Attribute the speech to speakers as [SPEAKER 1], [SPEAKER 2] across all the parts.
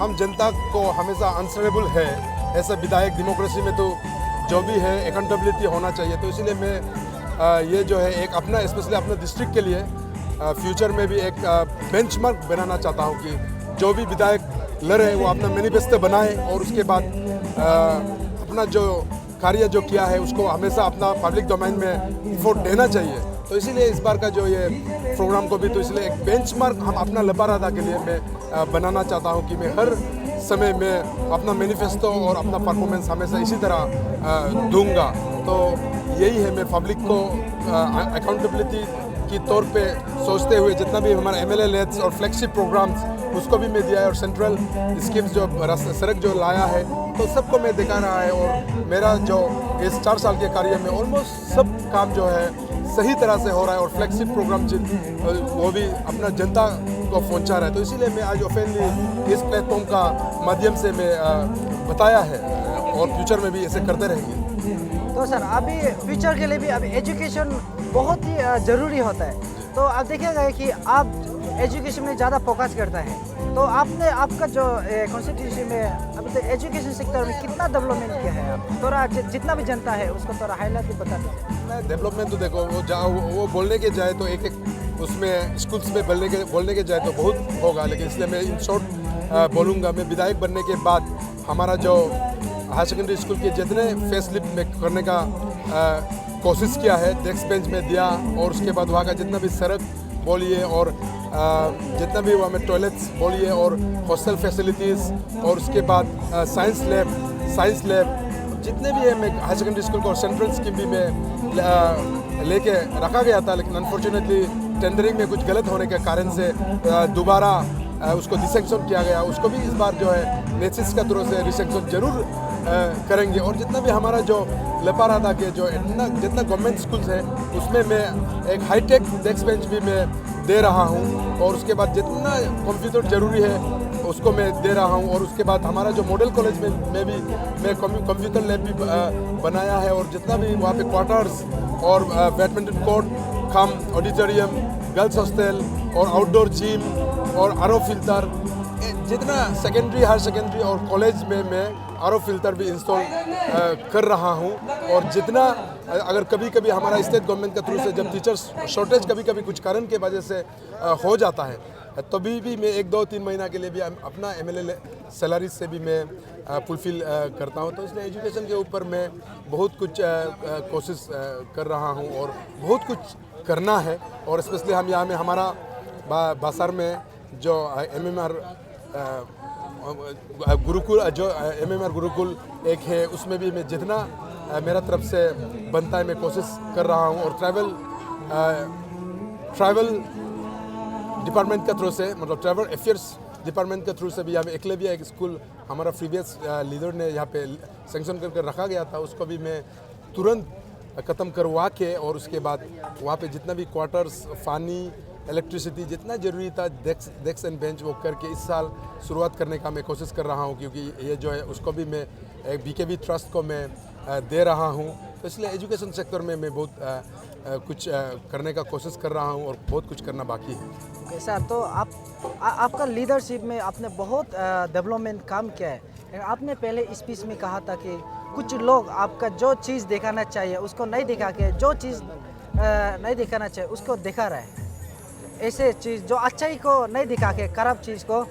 [SPEAKER 1] हम जनता को हमेशा आंसरेबल है, ऐसा विधायक डेमोक्रेसी में तो जो भी है अकाउंटेबिलिटी होना चाहिए। तो इसीलिए मैं ये जो है एक अपना स्पेशली अपना डिस्ट्रिक्ट के लिए फ्यूचर में भी एक बेंचमार्क बनाना चाहता हूँ कि जो भी विधायक लड़े वो अपना मैनिफेस्टो बनाए और उसके बाद अपना जो कार्य जो किया है उसको हमेशा अपना पब्लिक डोमेन में इफोर्ट देना चाहिए। तो इसीलिए इस बार का जो ये प्रोग्राम को भी तो इसलिए एक बेंचमार्क हम अपना लपारादा के लिए मैं बनाना चाहता हूँ कि मैं हर समय में अपना मैनिफेस्टो और अपना परफॉर्मेंस हमेशा इसी तरह दूंगा। तो यही है, मैं पब्लिक को अकाउंटेबिलिटी की तौर पे सोचते हुए जितना भी हमारा एमएलए लेड्स और फ्लैगशिप प्रोग्राम्स उसको भी मैं दिया है और सेंट्रल स्कीम्स जो सड़क जो लाया है तो सबको मैं दिखा रहा है। और मेरा जो इस 4 साल के कार्य में ऑलमोस्ट सब काम जो है सही तरह से हो रहा है और फ्लैगशिप प्रोग्राम वो भी अपना जनता को पहुंचा रहा है। तो इसीलिए मैं आज ओपनली इस प्लेटफॉर्म का माध्यम से मैं बताया है और फ्यूचर में भी ऐसे करते रहेंगे।
[SPEAKER 2] तो सर अभी फ्यूचर के लिए भी अभी एजुकेशन बहुत ही ज़रूरी होता है। तो आप देखिएगा कि आप एजुकेशन में ज़्यादा फोकस करता है, तो आपका जो कॉन्स्टिट्यूशन में अभी तक एजुकेशन सेक्टर में कितना डेवलपमेंट किया है आप थोड़ा जितना भी जनता है उसको थोड़ा हाईलाइट भी बता दीजिए।
[SPEAKER 1] डेवलपमेंट तो देखो वो बोलने के जाए तो एक उसमें स्कूल्स में बोलने के जाए तो बहुत होगा, लेकिन इसलिए मैं इन शॉर्ट बोलूँगा। मैं विधायक बनने के बाद हमारा जो हायर सेकेंडरी स्कूल के जितने फेसलिफ्ट में करने का कोशिश किया है, डेस्क बेंच में दिया और उसके बाद वहाँ का जितना भी सड़क बोलिए और जितना भी वहाँ में टॉयलेट्स बोलिए और हॉस्टल फैसिलिटीज़ और उसके बाद साइंस लैब जितने भी है मैं हाई सेकेंडरी स्कूल को और सेंट्रल स्कीम भी मैं लेके रखा गया था, लेकिन अनफॉर्चुनेटली टेंडरिंग में कुछ गलत होने के कारण से दोबारा उसको डिसेंक्शन किया गया। उसको भी इस बार जो है नेसिस का थ्रू से डिसेंक्शन जरूर करेंगे। और जितना भी हमारा जो लपारादा के जो जितना गवर्नमेंट स्कूल्स है उसमें मैं एक हाईटेक डेस्क बेंच भी मैं दे रहा हूँ, और उसके बाद जितना कंप्यूटर जरूरी है उसको मैं दे रहा हूँ। और उसके बाद हमारा जो मॉडल कॉलेज में भी मैं कंप्यूटर लैब भी बनाया है, और जितना भी वहाँ पे क्वार्टर्स और बैडमिंटन कोर्ट कम ऑडिटोरियम, गर्ल्स हॉस्टल और आउटडोर जिम और आरओ फिल्टर, जितना सेकेंडरी हायर सेकेंडरी और कॉलेज में मैं आरओ फिल्टर भी इंस्टॉल कर रहा हूँ। और जितना अगर कभी कभी हमारा स्टेट गवर्नमेंट के थ्रू से जब टीचर्स शॉर्टेज कभी कभी कुछ कारण के वजह से हो जाता है, तभी भी मैं 1-2-3 महीना के लिए भी अपना एमएलए सैलरी से भी मैं फुलफिल करता हूँ। तो इसलिए एजुकेशन के ऊपर मैं बहुत कुछ कोशिश कर रहा हूँ और बहुत कुछ करना है। और स्पेशली हम यहाँ में हमारा बासार में जो एमएमआर गुरुकुल जो एमएमआर गुरुकुल एक है, उसमें भी मैं जितना मेरा तरफ से बनता है मैं कोशिश कर रहा हूँ। और ट्रैवल डिपार्टमेंट के थ्रू से, मतलब ट्रैवल अफेयर्स डिपार्टमेंट के थ्रू से भी यहाँ पे एकलव्य एक स्कूल हमारा प्रीवियस लीडर ने यहाँ पे सेंक्शन करके रखा गया था, उसको भी मैं तुरंत ख़त्म करवा के, और उसके बाद वहाँ पे जितना भी क्वार्टर्स, पानी, इलेक्ट्रिसिटी जितना ज़रूरी था डेस्क एंड बेंच वो करके इस साल शुरुआत करने का मैं कोशिश कर रहा हूँ, क्योंकि ये जो है उसको भी मैं बीकेबी ट्रस्ट को मैं दे रहा हूँ। तो इसलिए एजुकेशन सेक्टर में मैं बहुत कुछ करने का कोशिश कर रहा हूँ और बहुत कुछ करना बाकी है।
[SPEAKER 2] सर, तो आपका लीडरशिप में आपने बहुत डेवलपमेंट काम किया है। आपने पहले स्पीच में कहा था कि कुछ लोग आपका जो चीज़ दिखाना चाहिए उसको नहीं दिखा के, जो चीज़ नहीं दिखाना चाहिए उसको दिखा रहा है। ऐसे चीज़ जो अच्छाई को नहीं दिखा के खराब चीज़ को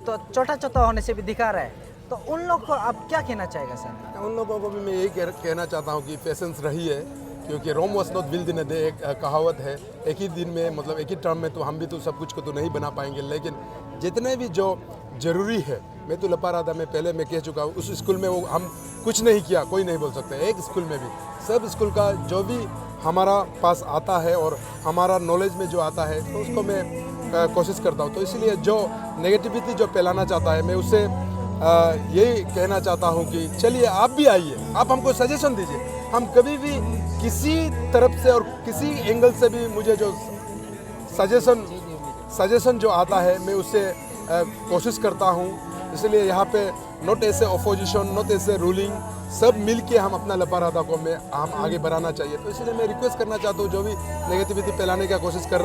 [SPEAKER 2] तो छोटा छोटा होने से भी दिखा रहा है, तो उन लोग को आप क्या कहना चाहेगा सर?
[SPEAKER 1] उन लोगों को भी मैं यही कहना चाहता हूँ कि पेशेंस रहिए, क्योंकि Rome was not build in a day, एक कहावत है। एक ही दिन में, मतलब एक ही टर्म में तो हम भी तो सब कुछ को तो नहीं बना पाएंगे, लेकिन जितने भी जो ज़रूरी है, मैं तो लपारादा में पहले मैं कह चुका हूँ, उस स्कूल में वो हम कुछ नहीं किया कोई नहीं बोल सकता। एक स्कूल में भी सब स्कूल का जो भी हमारा पास आता है और हमारा नॉलेज में जो आता है तो उसको मैं कोशिश करता हूँ। तो इसलिए जो नेगेटिविटी जो फैलाना चाहता है, मैं उससे यही कहना चाहता हूँ कि चलिए आप भी आइए, आप हमको सजेशन दीजिए। हम कभी भी किसी तरफ से और किसी एंगल से भी मुझे जो सजेशन जो आता है मैं उससे कोशिश करता हूँ। इसलिए यहाँ पे नॉट ऐसे अपोजिशन, नॉट ऐसे रूलिंग, सब मिल के हम अपना लपारादा को हम आगे बढ़ाना चाहिए। तो इसलिए मैं रिक्वेस्ट करना चाहता हूँ, जो भी नेगेटिविटी फैलाने का कोशिश कर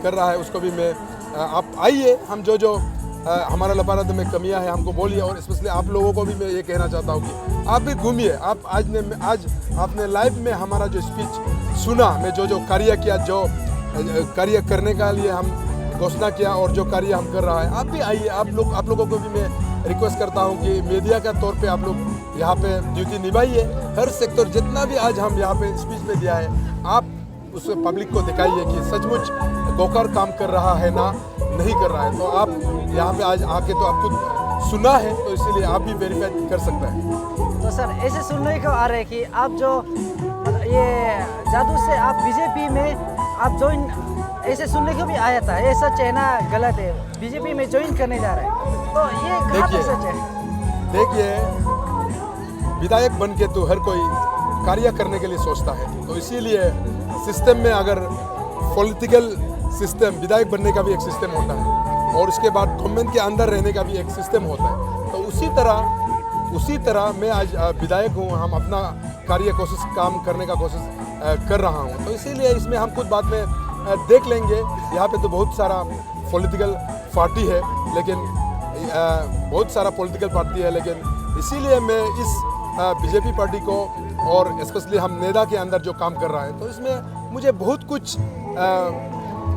[SPEAKER 1] रहा है उसको भी मैं आप आइए, हम जो हमारा लपारादा में कमियां है हमको बोलिए। और स्पेशली आप लोगों को भी मैं ये कहना चाहता हूँ कि आप भी घूमिए। आप आज आपने लाइव में हमारा जो स्पीच सुना, मैं जो कार्य किया, जो कार्य करने का लिए हम घोषणा किया और जो कार्य हम कर रहा है, आप भी आइए। आप लोगों को भी मैं रिक्वेस्ट करता हूं कि मीडिया का तौर पे आप लोग यहाँ पे ड्यूटी निभाइए। हर सेक्टर जितना भी आज हम यहाँ पे स्पीच में दिया है, आप उस पब्लिक को दिखाइए कि सचमुच गोकर काम कर रहा है ना नहीं कर रहा है। तो आप यहाँ पे आज आके तो आपको सुना है, तो इसीलिए आप भी वेरीफाई कर सकते हैं।
[SPEAKER 2] तो सर, ऐसे सुनने को आ रहा है कि आप जो ये जादू से आप बीजेपी में आप ज्वाइन, ऐसे सुनने को भी आया था। ये सच है ना गलत है? बीजेपी में ज्वाइन करने जा रहे हैं, तो ये कहाँ पे सच है?
[SPEAKER 1] देखिए, विधायक बन के तो हर कोई कार्य करने के लिए सोचता है, तो इसीलिए सिस्टम में अगर पॉलिटिकल सिस्टम, विधायक बनने का भी एक सिस्टम होता है और उसके बाद गवर्नमेंट के अंदर रहने का भी एक सिस्टम होता है। तो उसी तरह मैं आज विधायक हूँ, हम अपना काम करने का कोशिश कर रहा हूँ। तो इसीलिए इसमें हम कुछ बाद में देख लेंगे। यहाँ पे तो बहुत सारा पॉलिटिकल पार्टी है, लेकिन इसीलिए मैं इस बीजेपी पार्टी को और स्पेशली हम नेदा के अंदर जो काम कर रहा है, तो इसमें मुझे बहुत कुछ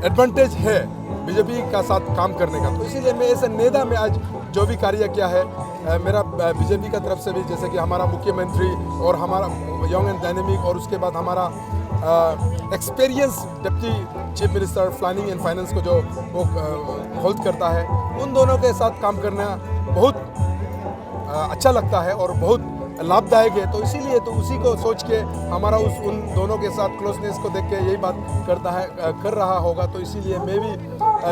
[SPEAKER 1] एडवांटेज है बीजेपी का साथ काम करने का। तो इसीलिए मैं ऐसे नेदा में आज जो भी कार्य किया है, मेरा बीजेपी का तरफ से भी, जैसे कि हमारा मुख्यमंत्री और हमारा यंग एंड डायनेमिक, और उसके बाद हमारा experience deputy chief minister planning and finance को जो वो होल्ड करता है, उन दोनों के साथ काम करना बहुत अच्छा लगता है और बहुत लाभदायक है, तो इसीलिए तो उसी को सोच के हमारा उन दोनों के साथ क्लोजनेस को देख के यही बात कर रहा होगा। तो इसीलिए मैं भी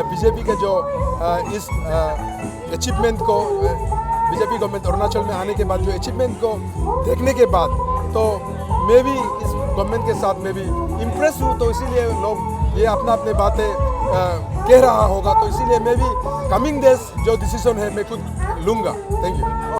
[SPEAKER 1] बीजेपी के जो इस अचीवमेंट को, बीजेपी गवर्नमेंट अरुणाचल में आने के बाद जो अचीवमेंट को देखने के बाद तो मैं भी इस गवर्नमेंट के साथ मैं भी इम्प्रेस हूँ। तो इसीलिए लोग ये अपना अपने बातें कह रहा होगा। तो इसीलिए मैं भी कमिंग डेज जो डिसीजन है मैं खुद लूँगा। Thank you.